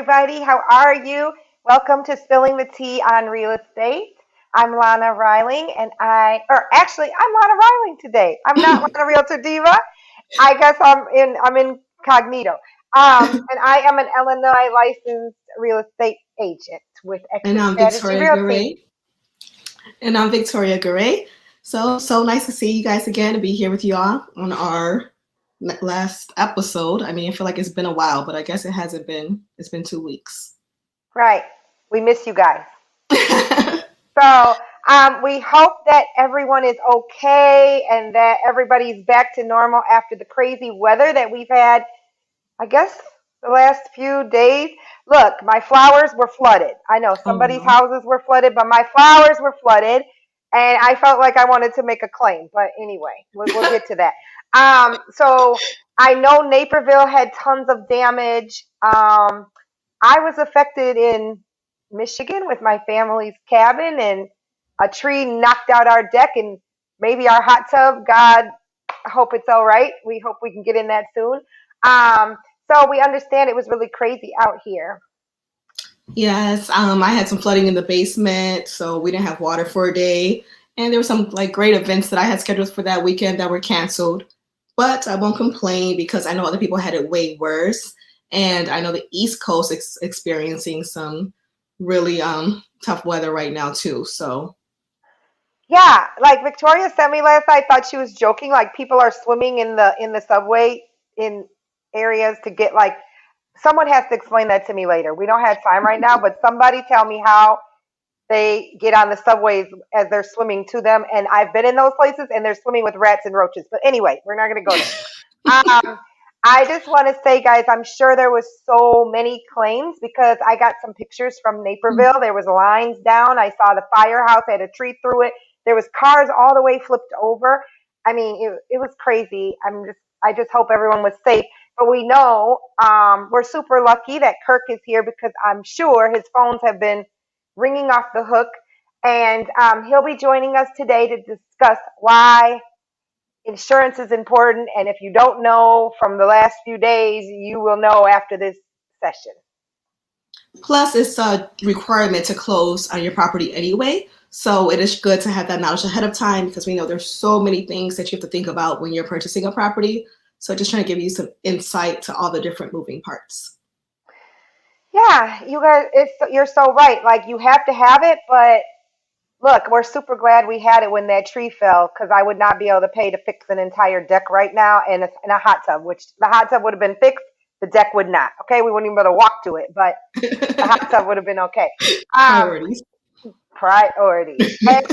everybody. How are you? Welcome to Spilling the Tea on Real Estate. I'm Lana Riling, I'm Lana Riling today. I'm not Lana Realtor Diva. I guess I'm incognito. And I am an Illinois licensed real estate agent with And Exit I'm Strategy Victoria Realty. Garay. And I'm Victoria Garay. So nice to see you guys again and be here with you all on our last episode. I mean, I feel like it's been a while, but I guess it hasn't been. It's been 2 weeks. Right. We miss you guys. So we hope that everyone is okay and that everybody's back to normal after the crazy weather that we've had, I guess, the last few days. Look, my flowers were flooded. I know Oh somebody's no. houses were flooded, but my flowers were flooded. And I felt like I wanted to make a claim. But anyway, we'll get to that. So I know Naperville had tons of damage. I was affected in Michigan with my family's cabin, and a tree knocked out our deck and maybe our hot tub. God, I hope it's all right. We hope we can get in that soon. So we understand it was really crazy out here. Yes, I had some flooding in the basement, so we didn't have water for a day. And there were some like great events that I had scheduled for that weekend that were canceled. But I won't complain because I know other people had it way worse. And I know the East Coast experiencing some really tough weather right now too. So Yeah, like Victoria sent me last night. I thought she was joking. Like people are swimming in the subway in areas to get like. Someone has to explain that to me later. We don't have time right now, but somebody tell me how they get on the subways as they're swimming to them. And I've been in those places and they're swimming with rats and roaches. But anyway, we're not going to go there. I just want to say, guys, I'm sure there was so many claims because I got some pictures from Naperville. There was lines down. I saw the firehouse had a tree through it. There was cars all the way flipped over. I mean, it was crazy. I just hope everyone was safe. But we know we're super lucky that Kirk is here because I'm sure his phones have been ringing off the hook. And he'll be joining us today to discuss why insurance is important. And if you don't know from the last few days, you will know after this session. plus it's a requirement to close on your property anyway. So it is good to have that knowledge ahead of time because we know there's so many things that you have to think about when you're purchasing a property. So just trying to give you some insight to all the different moving parts. Yeah, you guys, you're so right. Like you have to have it, but look, we're super glad we had it when that tree fell because I would not be able to pay to fix an entire deck right now in a hot tub, which the hot tub would have been fixed, the deck would not. Okay, we wouldn't even be able to walk to it, but the hot tub would have been okay. Um, Priorities. Priorities. And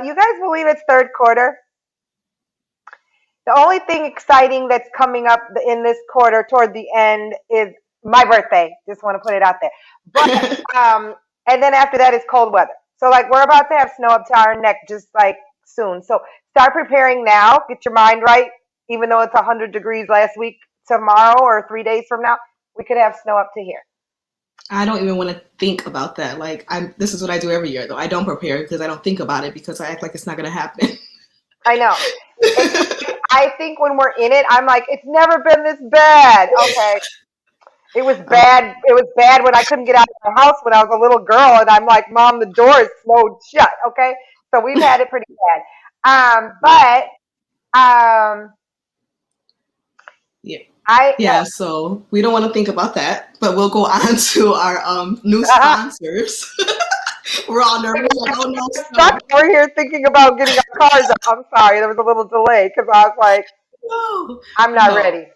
you guys believe it's third quarter? The only thing exciting that's coming up in this quarter toward the end is my birthday. Just want to put it out there. But and then after that is cold weather. So like we're about to have snow up to our neck just like soon. So start preparing now. Get your mind right. Even though it's 100 degrees last week, tomorrow or 3 days from now, we could have snow up to here. I don't even want to think about that. Like this is what I do every year though. I don't prepare because I don't think about it because I act like it's not gonna happen. I know. I think when we're in it, I'm like, it's never been this bad. Okay. It was Um, bad. It was bad when I couldn't get out of the house when I was a little girl, and I'm like, Mom, the door is snowed shut. Okay, so we've had it pretty bad. But yeah. I Yeah, so we don't want to think about that, but we'll go on to our new sponsors. We're all nervous, like, oh no, stuck over here thinking about getting our cars up. I'm sorry, there was a little delay because I was like, no, I'm not no. ready.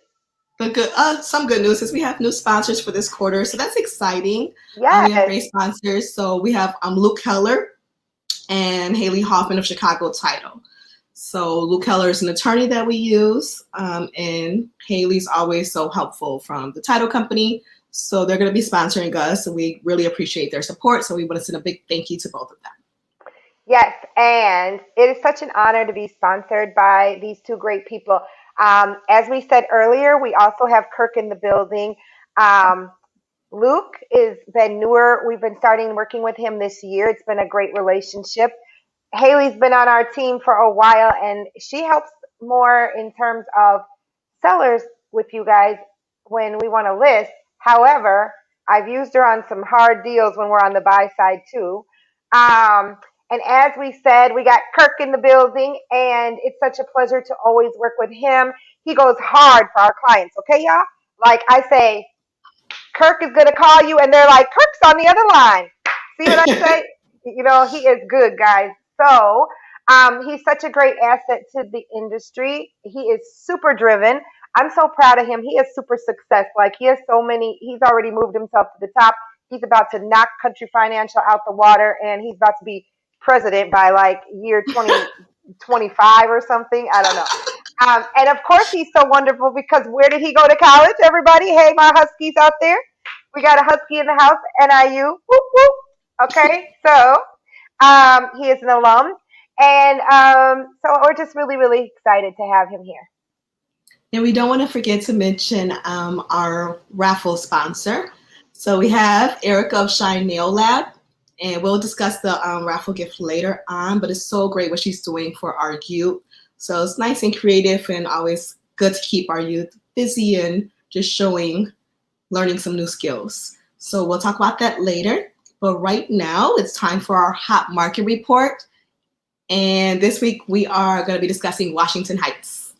But some good news is we have new sponsors for this quarter, so that's exciting. We have Yes. great sponsors. So we have Luke Keller and Haley Hoffman of Chicago Title. So Luke Keller is an attorney that we use, and Haley's always so helpful from the title company. So they're going to be sponsoring us, and we really appreciate their support. So we want to send a big thank you to both of them. Yes, and it is such an honor to be sponsored by these two great people. As we said earlier, we also have Kirk in the building. Um, Luke is been newer. We've been starting working with him this year. It's been a great relationship. Haley's been on our team for a while, and she helps more in terms of sellers with you guys when we want to list. However, I've used her on some hard deals when we're on the buy side too. Um, and as we said, we got Kirk in the building, and it's such a pleasure to always work with him. He goes hard for our clients, okay, y'all? Like I say, Kirk is going to call you, and they're like, Kirk's on the other line. See what I say? You know, he is good, guys. So he's such a great asset to the industry. He is super driven. I'm so proud of him. He is super success. Like he has so many. He's already moved himself to the top. He's about to knock Country Financial out the water, and he's about to be president by like year 2025 or something. I don't know. And of course, he's so wonderful because where did he go to college? Everybody, hey, my Huskies out there. We got a Husky in the house, NIU. Whoop, whoop. Okay, so he is an alum. And so we're just really, really excited to have him here. And we don't want to forget to mention our raffle sponsor. So we have Erica of Shine Nail Lab, and we'll discuss the raffle gift later on. But it's so great what she's doing for our youth. So it's nice and creative, and always good to keep our youth busy and just showing, learning some new skills. So we'll talk about that later. But right now, it's time for our hot market report. And this week, we are going to be discussing Washington Heights.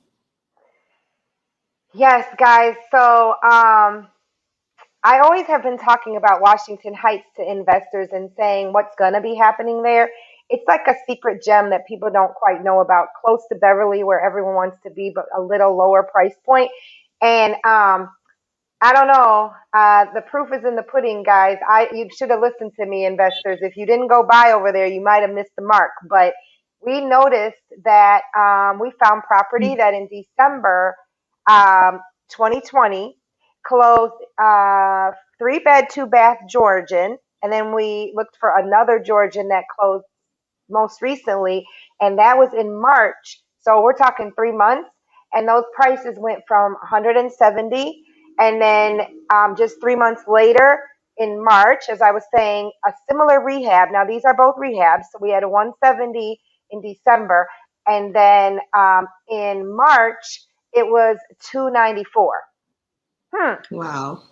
Yes, guys. So I always have been talking about Washington Heights to investors and saying what's going to be happening there. It's like a secret gem that people don't quite know about, close to Beverly, where everyone wants to be, but a little lower price point. And I don't know. The proof is in the pudding, guys. You should have listened to me, investors. If you didn't go buy over there, you might have missed the mark. But we noticed that we found property that in December 2020 closed 3 bed, 2 bath Georgian, and then we looked for another Georgian that closed most recently, and that was in March. So we're talking 3 months, and those prices went from 170, and then just 3 months later in March, as I was saying, a similar rehab. Now these are both rehabs, so we had a 170 in December, and then in March it was 294. Hmm. Wow.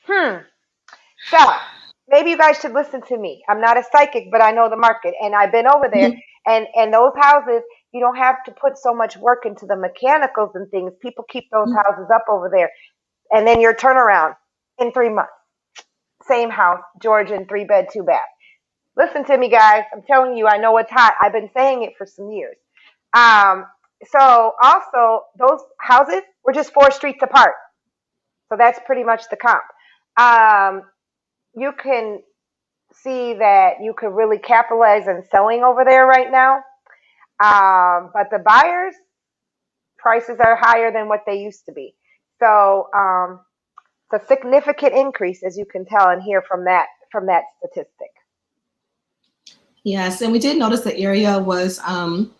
Hmm. So maybe you guys should listen to me. I'm not a psychic, but I know the market, and I've been over there. And those houses, you don't have to put so much work into the mechanicals and things. People keep those houses up over there, and then your turnaround in 3 months. Same house, Georgian, 3 bed, 2 bath. Listen to me, guys. I'm telling you, I know it's hot. I've been saying it for some years. Um, so also those houses were just 4 streets apart. So that's pretty much the comp. Um, you can see that you could really capitalize on selling over there right now. But the buyers prices are higher than what they used to be. So it's a significant increase, as you can tell and hear from that statistic. Yes, and we did notice the area was kind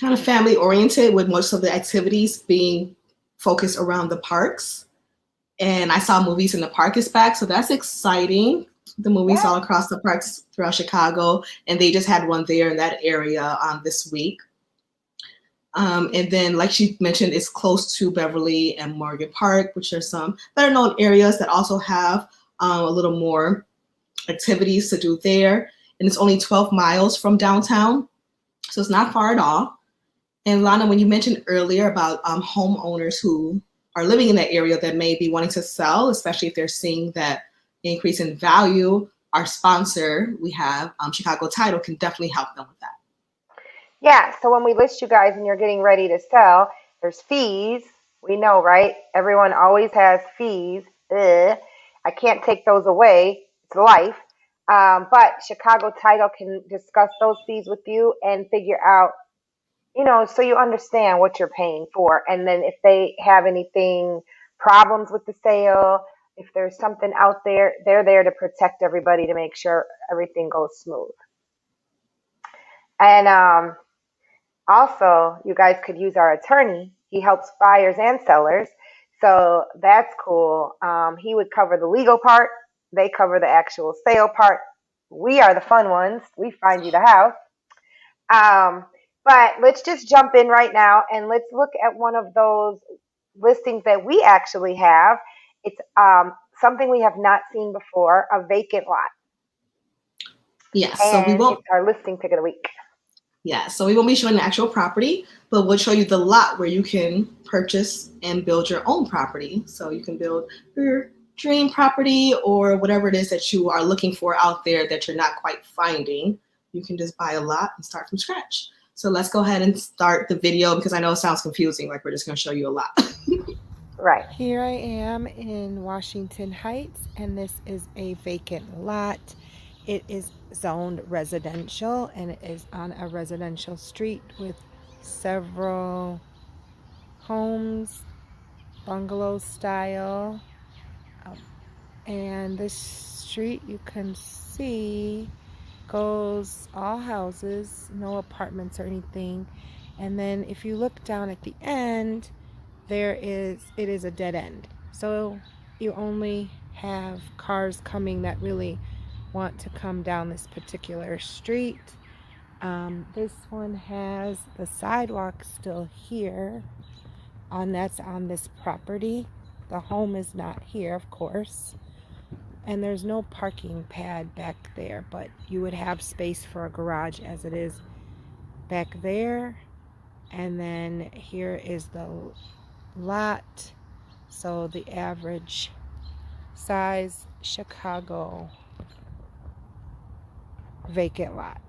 of family oriented, with most of the activities being focused around the parks. And I saw movies in the park is back, so that's exciting. The movies Yeah. all across the parks throughout Chicago, and they just had one there in that area this week. And then, like she mentioned, it's close to Beverly and Morgan Park, which are some better known areas that also have a little more activities to do there. And it's only 12 miles from downtown, so it's not far at all. And Lana, when you mentioned earlier about homeowners who are living in that area that may be wanting to sell, especially if they're seeing that increase in value, our sponsor, we have Chicago Title, can definitely help them with that. Yeah, so when we list you guys and you're getting ready to sell, there's fees. We know, right? Everyone always has fees. Ugh. I can't take those away. It's life. But Chicago Title can discuss those fees with you and figure out, so you understand what you're paying for. And then if they have anything, problems with the sale, if there's something out there, they're there to protect everybody to make sure everything goes smooth. And also, you guys could use our attorney. He helps buyers and sellers. So that's cool. He would cover the legal part. They cover the actual sale part. We are the fun ones. We find you the house. Um, but let's just jump in right now and let's look at one of those. listings that we actually have. It's something we have not seen before, a vacant lot. Yes, so we And won't it's our listing pick of the week. Yeah, so we won't be showing the actual property, but we'll show you the lot where you can purchase and build your own property. So you can build your dream property or whatever it is that you are looking for out there that you're not quite finding. You can just buy a lot and start from scratch. So let's go ahead and start the video because I know it sounds confusing, like we're just going to show you a lot. Right. Here I am in Washington Heights, and this is a vacant lot. It is zoned residential, and it is on a residential street with several homes, bungalow style. Um, and this street, you can see, goes all houses, no apartments or anything. And then if you look down at the end, it is a dead end. So you only have cars coming that really want to come down this particular street. This one has the sidewalk still here, that's on this property. The home is not here, of course. And there's no parking pad back there, but you would have space for a garage as it is back there. And then here is the lot. So the average size Chicago vacant lot.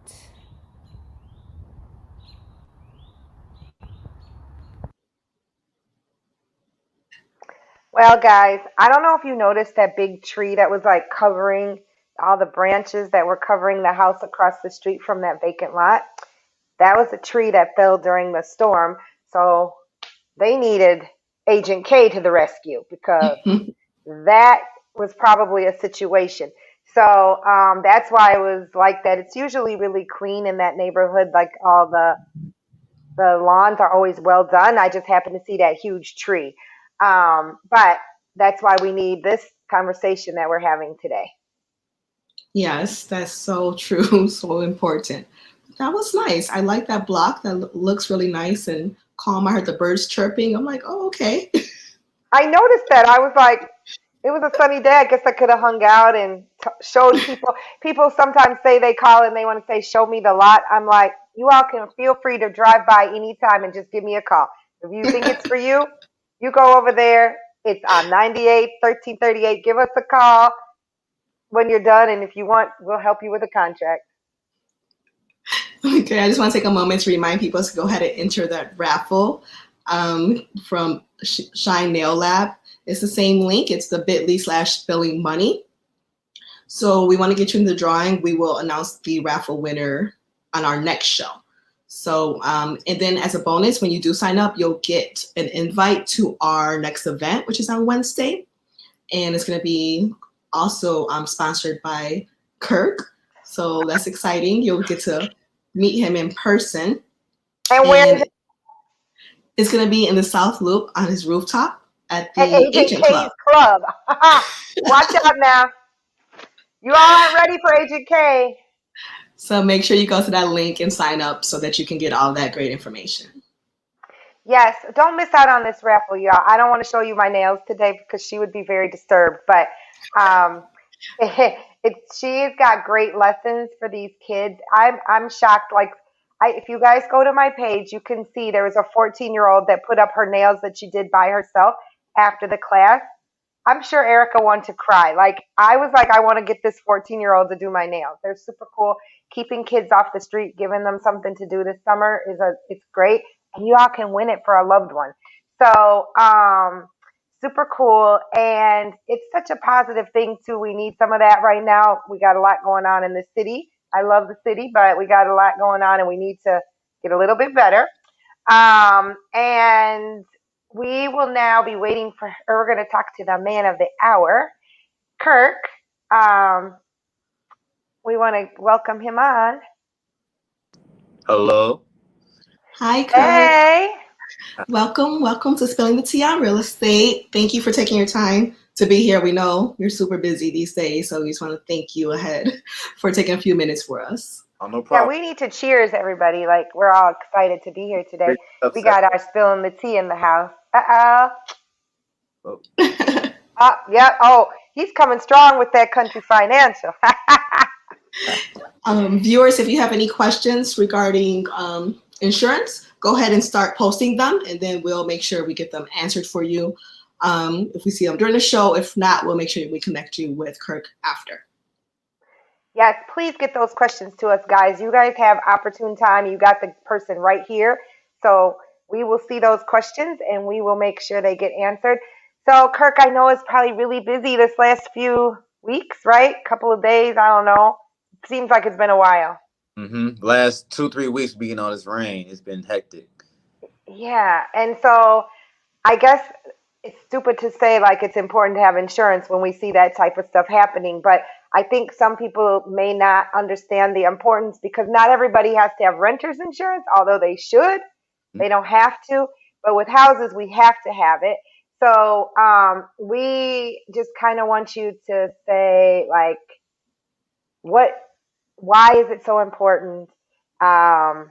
Well, guys, I don't know if you noticed that big tree that was like covering all the branches that were covering the house across the street from that vacant lot. That was a tree that fell during the storm. So they needed Agent K to the rescue because that was probably a situation. So that's why it was like that. It's usually really clean in that neighborhood, like all the lawns are always well done. I just happened to see that huge tree. But that's why we need this conversation that we're having today. Yes, that's so true, so important. That was nice. I like that block. That looks really nice and calm. I heard the birds chirping. I'm like, oh, okay. I noticed that. I was like, it was a sunny day. I guess I could have hung out and showed people. People sometimes say they call and they want to say, show me the lot. I'm like, you all can feel free to drive by anytime and just give me a call. If you think it's for you, you go over there. It's on 98 1338. Give us a call when you're done. And if you want, we'll help you with a contract. Okay, I just want to take a moment to remind people to go ahead and enter that raffle from Shine Nail Lab. It's the same link. It's the bit.ly/spilling money. So we want to get you in the drawing. We will announce the raffle winner on our next show. So, and then as a bonus, when you do sign up, you'll get an invite to our next event, which is on Wednesday. And it's going to be also sponsored by Kirk. So that's exciting. You'll get to meet him in person. And where is And it? it's going to be in the South Loop on his rooftop at At the Agent Agent K's Club. Club. Watch out now. You all aren't ready for Agent K. So make sure you go to that link and sign up so that you can get all that great information. Yes, don't miss out on this raffle, y'all. I don't want to show you my nails today because she would be very disturbed. But um, she's got great lessons for these kids. I'm shocked. Like, if you guys go to my page, you can see there was a 14-year-old that put up her nails that she did by herself after the class. I'm sure Erica wanted to cry. Like, I was like, I want to get this 14-year-old to do my nails. They're super cool. Keeping kids off the street, giving them something to do this summer it's great, and you all can win it for a loved one. So, super cool, and it's such a positive thing too. We need some of that right now. We got a lot going on in the city. I love the city, but we got a lot going on, and we need to get a little bit better. And we will now be waiting for, or we're going to talk to the man of the hour, Kirk. Um, we want to welcome him on. Hello. Hi, Kirk. Hey. Welcome to Spilling the Tea on Real Estate. Thank you for taking your time to be here. We know you're super busy these days, so we just want to thank you ahead for taking a few minutes for us. Oh, no Yeah, problem. we need to cheers, everybody. Like, we're all excited to be here today. We got our spilling the tea in the house. Uh-oh. Oh, Yeah. Oh, he's coming strong with that country financial. Viewers, if you have any questions regarding insurance, go ahead and start posting them, and then we'll make sure we get them answered for you. If we see them during the show, if not, we'll make sure we connect you with Kirk after. Yes, please get those questions to us, guys. You guys have opportune time. You got the person right here. So we will see those questions and we will make sure they get answered. So, Kirk, I know it's probably really busy this last few weeks, right? Couple of days. I don't know. Seems like it's been a while. Last 2-3 weeks being all this rain, it's been hectic. Yeah. And so I guess it's stupid to say like it's important to have insurance when we see that type of stuff happening, but I think some people may not understand the importance because not everybody has to have renter's insurance, although they should. They don't have to, but with houses, we have to have it. So we just kind of want you to say like what, why is it so important? Um,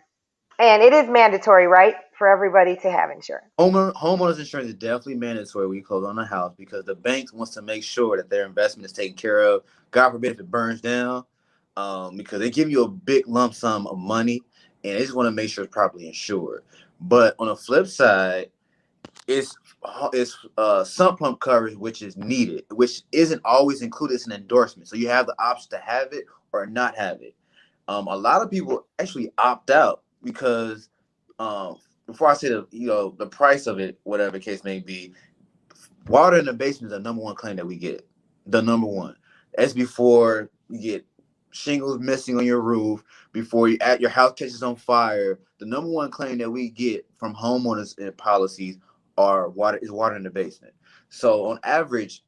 and it is mandatory, right, for everybody to have insurance. Homeowners insurance is definitely mandatory when you close on a house because the banks wants to make sure that their investment is taken care of. God forbid if it burns down, because they give you a big lump sum of money and they just want to make sure it's properly insured. But on the flip side, it's sump pump coverage which is needed, which isn't always included. It's an endorsement, so you have the option to have it or not have it. A lot of people actually opt out because before I say the price of it, whatever the case may be, water in the basement is the number one claim that we get. The number one. That's before you get shingles missing on your roof, before your house catches on fire. The number one claim that we get from homeowners and policies are water in the basement. So on average,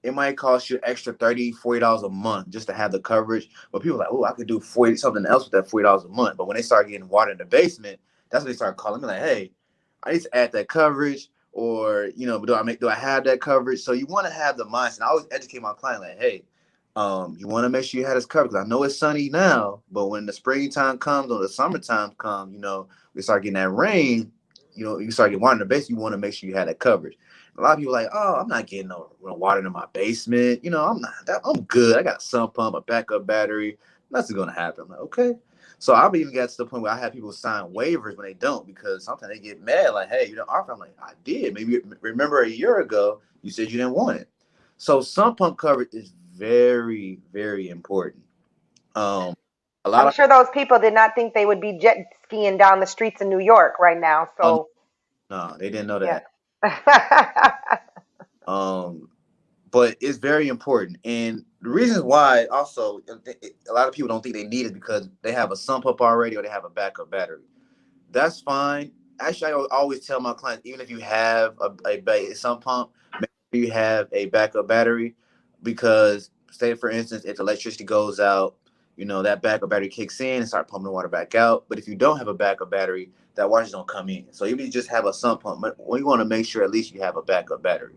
it might cost you extra $30-$40 a month just to have the coverage. But people are like, oh, I could do 40 something else with that $40 a month. But when they start getting water in the basement, that's when they start calling me like, hey, I need to add that coverage, or do I have that coverage? So you want to have the mindset. I always educate my client like, hey, you want to make sure you have this coverage. I know it's sunny now, but when the springtime comes or the summertime comes, we start getting that rain. You start getting water in the basement. You want to make sure you have that coverage. A lot of people are like, oh, I'm not getting no water in my basement. I'm good. I got a sump pump, a backup battery. Nothing's gonna happen. I'm like, okay. So I've even got to the point where I have people sign waivers when they don't, because sometimes they get mad, like, hey, you don't offer. I'm like, I did. Maybe remember a year ago you said you didn't want it. So sump pump coverage is very, very important. Um, a lot I'm of sure those people did not think they would be jet skiing down the streets in New York right now. um, So, no, they didn't know yeah. that. Um, but it's very important. And the reasons why also a lot of people don't think they need it because they have a sump up already or they have a backup battery. That's fine. Actually, I always tell my clients, even if you have a sump pump, make sure you have a backup battery, because say for instance, if the electricity goes out, that backup battery kicks in and start pumping the water back out. But if you don't have a backup battery, that water's don't come in. So even if you just have a sump pump, we want to make sure at least you have a backup battery.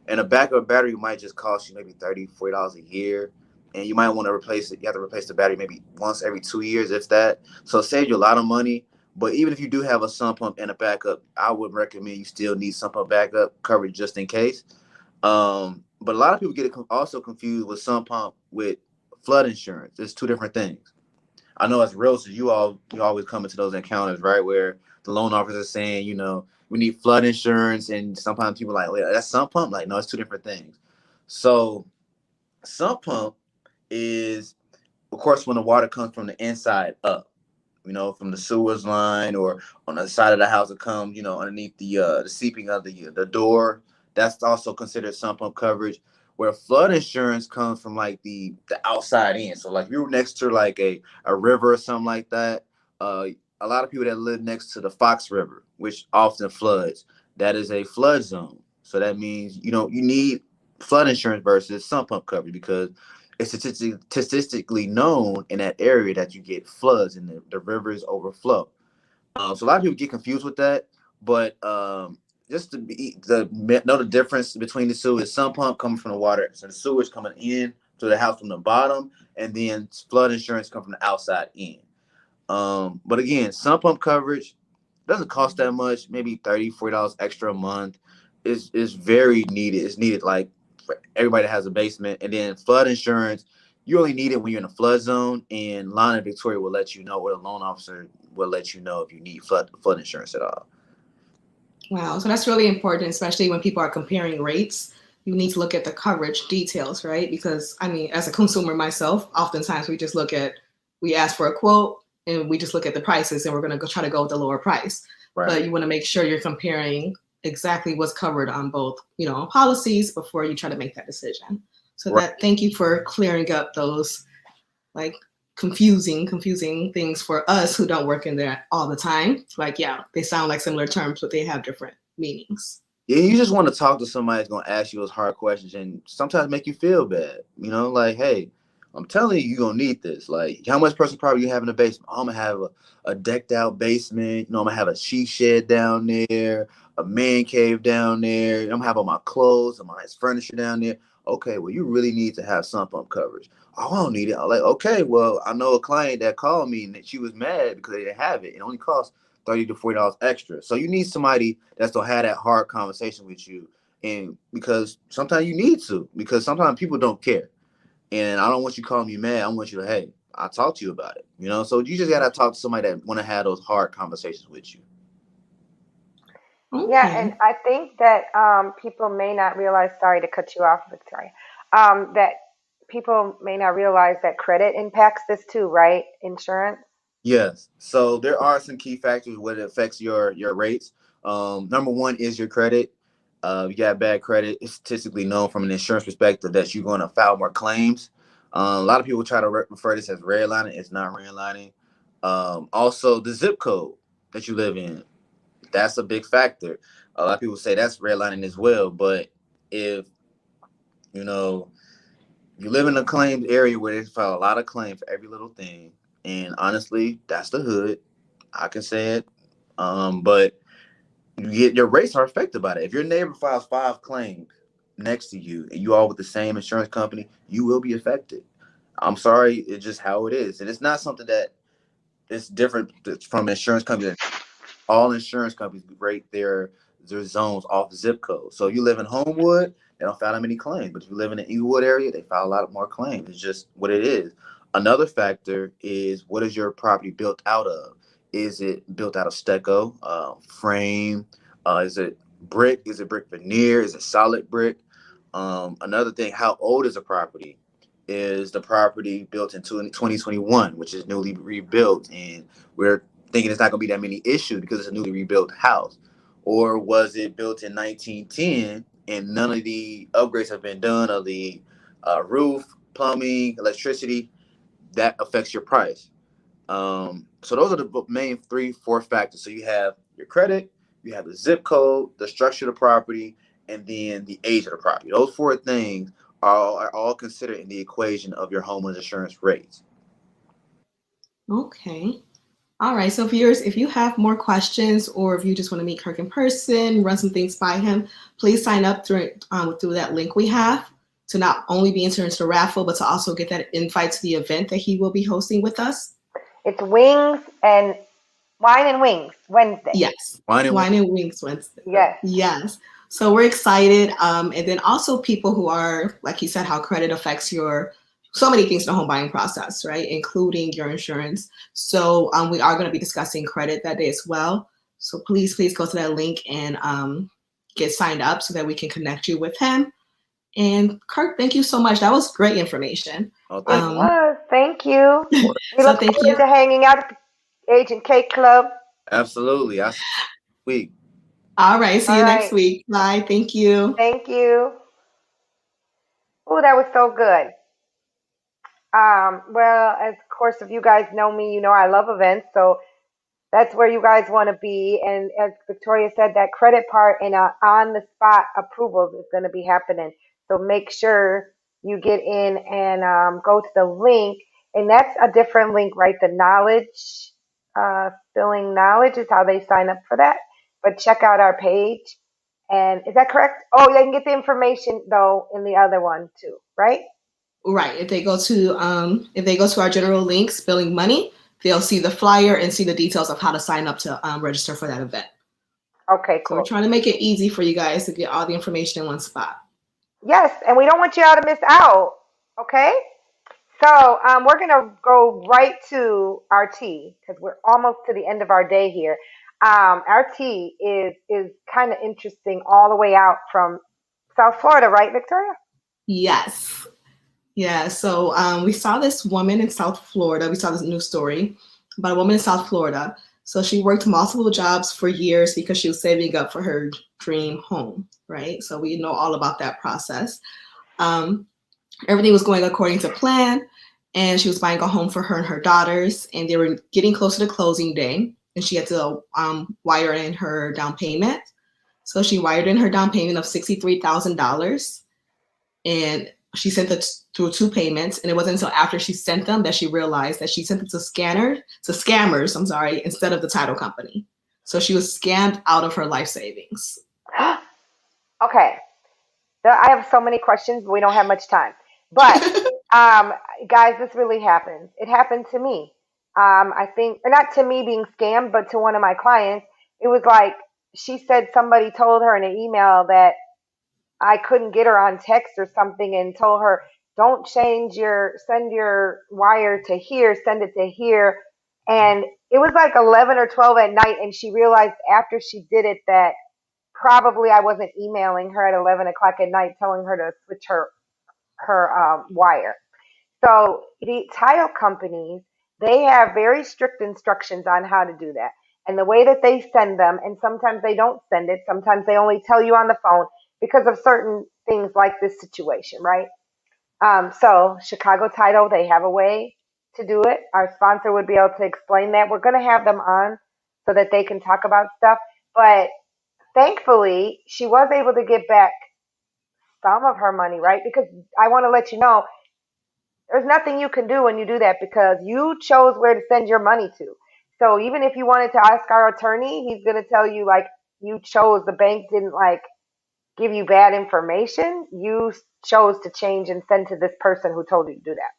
And a backup battery might just cost you maybe $30-$40 a year. And you might want to replace it. You have to replace the battery maybe once every 2 years, if that. So it saves you a lot of money. But even if you do have a sump pump and a backup, I would recommend you still need sump pump backup coverage just in case. But a lot of people get it also confused with sump pump with flood insurance. It's two different things. I know as realtors, you always come into those encounters, right, where the loan officers are saying, we need flood insurance, and sometimes people are like, wait, that's sump pump? Like, no, it's two different things. So sump pump is, of course, when the water comes from the inside up, from the sewers line or on the side of the house, it comes, underneath the seeping of the door. That's also considered sump pump coverage. Where flood insurance comes from like the outside in. So like if you're next to like a river or something like that, uh, a lot of people that live next to the Fox River, which often floods, that is a flood zone. So that means you need flood insurance versus sump pump coverage, because it's statistically known in that area that you get floods and the rivers overflow. So a lot of people get confused with that, but just to know the difference between the two is sump pump coming from the water, so the sewage coming in to the house from the bottom, and then flood insurance come from the outside in. But again, sump pump coverage doesn't cost that much, maybe $30-$40 extra a month. is very needed. It's needed like for everybody that has a basement. And then flood insurance, you only need it when you're in a flood zone. And Line of Victoria will let you know, or the loan officer will let you know if you need flood insurance at all. Wow, so that's really important, especially when people are comparing rates. You need to look at the coverage details, right? Because I mean, as a consumer myself, oftentimes we ask for a quote and we just look at the prices and we're going to go try to go with the lower price. Right. But you want to make sure you're comparing exactly what's covered on both, policies before you try to make that decision. So Right. thank you for clearing up those like confusing things for us who don't work in there all the time. Like, yeah, they sound like similar terms, but they have different meanings. Yeah, you just want to talk to somebody that's gonna ask you those hard questions and sometimes make you feel bad. Like, hey, I'm telling you, you're gonna need this. Like, how much personal property you have in the basement? I'm gonna have a decked out basement. I'm gonna have a she shed down there, a man cave down there. I'm gonna have all my clothes and my nice furniture down there. Okay, well, you really need to have sump pump coverage. Oh, I don't need it. I'm like, okay, well, I know a client that called me and that she was mad because they didn't have it. It only costs $30 to $40 extra. So you need somebody that's gonna have that hard conversation with you. And because sometimes you need to, because sometimes people don't care. And I don't want you calling me mad. I want you to, hey, I'll talk to you about it. So you just gotta talk to somebody that wanna have those hard conversations with you. Yeah, and Okay. I think that people may not realize, sorry to cut you off, Victoria, that people may not realize that credit impacts this too, right? Insurance. Yes. So there are some key factors where it affects your rates. Number one is your credit. You got bad credit. It's statistically known from an insurance perspective that you're going to file more claims. A lot of people try to refer this as redlining. It's not redlining. Also, the zip code that you live in, that's a big factor. A lot of people say that's redlining as well. But if you know you live in a claimed area where they file a lot of claims for every little thing, and honestly, that's the hood. I can say it. But your rates are affected by that. If your neighbor files 5 claims next to you and you all with the same insurance company, you will be affected. I'm sorry, it's just how it is. And it's not something that is different from insurance companies. All insurance companies rate their zones off zip code. So you live in Homewood, they don't file that many claims. But if you live in the Inglewood area, they file a lot more claims. It's just what it is. Another factor is, what is your property built out of? Is it built out of stucco, frame? Is it brick? Is it brick veneer? Is it solid brick? Another thing, how old is the property? Is the property built in 2021, which is newly rebuilt, and we're thinking it's not going to be that many issues because it's a newly rebuilt house? Or was it built in 1910 and none of the upgrades have been done of the roof, plumbing, electricity? That affects your price. So those are the main 3, 4 factors. So you have your credit, you have the zip code, the structure of the property, and then the age of the property. Those 4 things are all considered in the equation of your homeowner's insurance rates. Okay. All right. So viewers, if you have more questions or if you just want to meet Kirk in person, run some things by him, please sign up through that link we have to not only be entered into the raffle, but to also get that invite to the event that he will be hosting with us. It's Wings and Wine and Wings Wednesday. Yes. Wine and Wine and Wings Wednesday. Yes. Yes. So we're excited. And then also people who are, like he said, how credit affects so many things in the home buying process, right? Including your insurance. So we are going to be discussing credit that day as well. So please go to that link and get signed up so that we can connect you with him. And Kirk, thank you so much. That was great information. Oh, It was. Thank you. We So look thank forward you. to hanging out at the Agent K Club. absolutely. I see you next week. All right. See All you next right. week. Bye. Thank you. Thank you. Oh, that was so good. Well, as of course, if you guys know me, you know I love events. So that's where you guys want to be. And as Victoria said, that credit part and on the spot approvals is going to be happening. So make sure you get in and go to the link. And that's a different link, right? The knowledge, spilling knowledge is how they sign up for that. But check out our page. And is that correct? Oh, they can get the information though in the other one too, right? Right. If they go to our general link, Spilling Money, they'll see the flyer and see the details of how to sign up to register for that event. Okay, So we're cool. trying to make it easy for you guys to get all the information in one spot. Yes, and we don't want you all to miss out. Okay? So we're going to go right to our tea because we're almost to the end of our day here. Our tea is kind of interesting all the way out from South Florida, right, Victoria? Yes. Yeah, so we saw this woman in South Florida. We saw this news story about a woman in South Florida. So she worked multiple jobs for years because she was saving up for her dream home, right? So we know all about that process. Um, Everything was going according to plan, and she was buying a home for her and her daughters, and they were getting closer to closing day, and she had to wire in her down payment. So she wired in her down payment of $63,000, and she sent it through two payments. And it wasn't until after she sent them that she realized that she sent it to scammers, instead of the title company. So she was scammed out of her life savings. Okay. I have so many questions, but we don't have much time. But um, guys, this really happens. It happened to me. I think, or not to me being scammed, but to one of my clients. It was like she said somebody told her in an email that I couldn't get her on text or something and told her, don't send your wire to here, send it to here. And it was like 11 or 12 at night. And she realized after she did it that probably I wasn't emailing her at 11 o'clock at night telling her to switch her wire. So the title companies, they have very strict instructions on how to do that. And the way that they send them, and sometimes they don't send it, sometimes they only tell you on the phone because of certain things like this situation, right? So Chicago Title, they have a way to do it. Our sponsor would be able to explain that. We're going to have them on so that they can talk about stuff. But thankfully, she was able to get back some of her money, right? Because I want to let you know there's nothing you can do when you do that because you chose where to send your money to. So even if you wanted to ask our attorney, he's going to tell you like you chose the bank didn't like give you bad information. You chose to change and send to this person who told you to do that.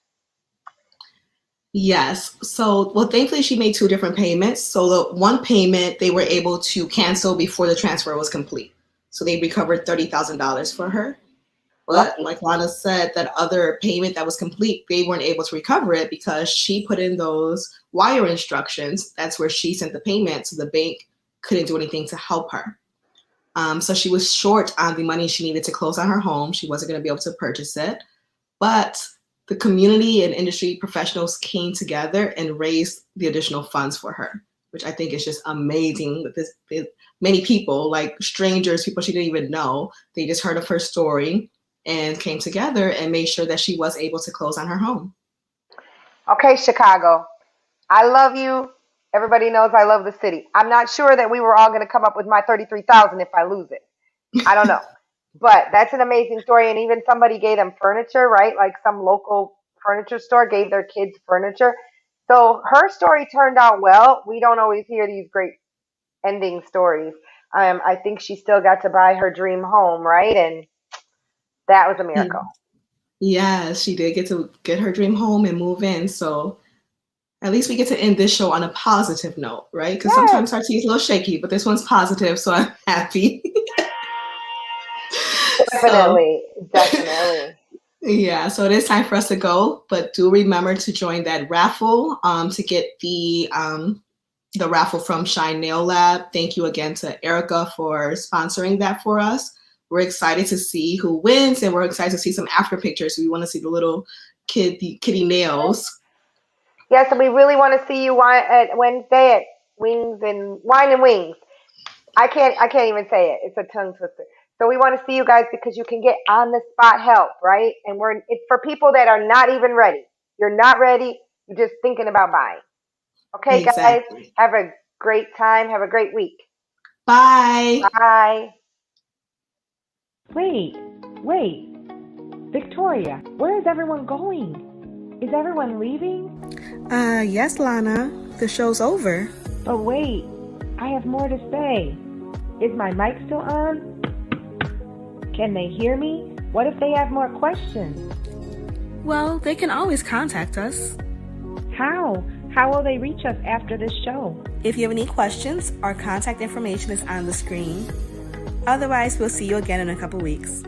Yes. So, well, thankfully, she made two different payments. So, the one payment they were able to cancel before the transfer was complete. So, they recovered $30,000 for her. But, Lucky. like Lana said, that other payment that was complete, they weren't able to recover it because she put in those wire instructions. That's where she sent the payment. So, the bank couldn't do anything to help her. So, she was short on the money she needed to close on her home. She wasn't going to be able to purchase it. But the community and industry professionals came together and raised the additional funds for her, which I think is just amazing. That many people, like strangers, people she didn't even know, they just heard of her story and came together and made sure that she was able to close on her home. Okay, Chicago. I love you. Everybody knows I love the city. I'm not sure that we were all going to come up with my 33,000 if I lose it. I don't know. But that's an amazing story. And even somebody gave them furniture, right? Like some local furniture store gave their kids furniture. So her story turned out well. We don't always hear these great ending stories. I think she still got to buy her dream home, right? And that was a miracle. Yeah, she did get to get her dream home and move in. So at least we get to end this show on a positive note, right? Because Yes, sometimes our tea is a little shaky, but this one's positive, so I'm happy. So definitely. Definitely. yeah, so it is time for us to go, but do remember to join that raffle to get the raffle from Shine Nail Lab. Thank you again to Erica for sponsoring that for us. We're excited to see who wins, and we're excited to see some after pictures. We want to see the little kitty nails. Yes, and we really want to see you at Wednesday at Wings and Wine and Wings. I can't even say it. It's a tongue twister. So we want to see you guys because you can get on the spot help, right? And it's for people that are not even ready. You're not ready. You're just thinking about buying. Okay, guys. Exactly. Have a great time. Have a great week. Bye. Bye. Wait, wait. Victoria, where is everyone going? Is everyone leaving? Yes, Lana. The show's over. But wait, I have more to say. Is my mic still on? Can they hear me? What if they have more questions? Well, they can always contact us. How? How will they reach us after this show? If you have any questions, our contact information is on the screen. Otherwise, we'll see you again in a couple weeks.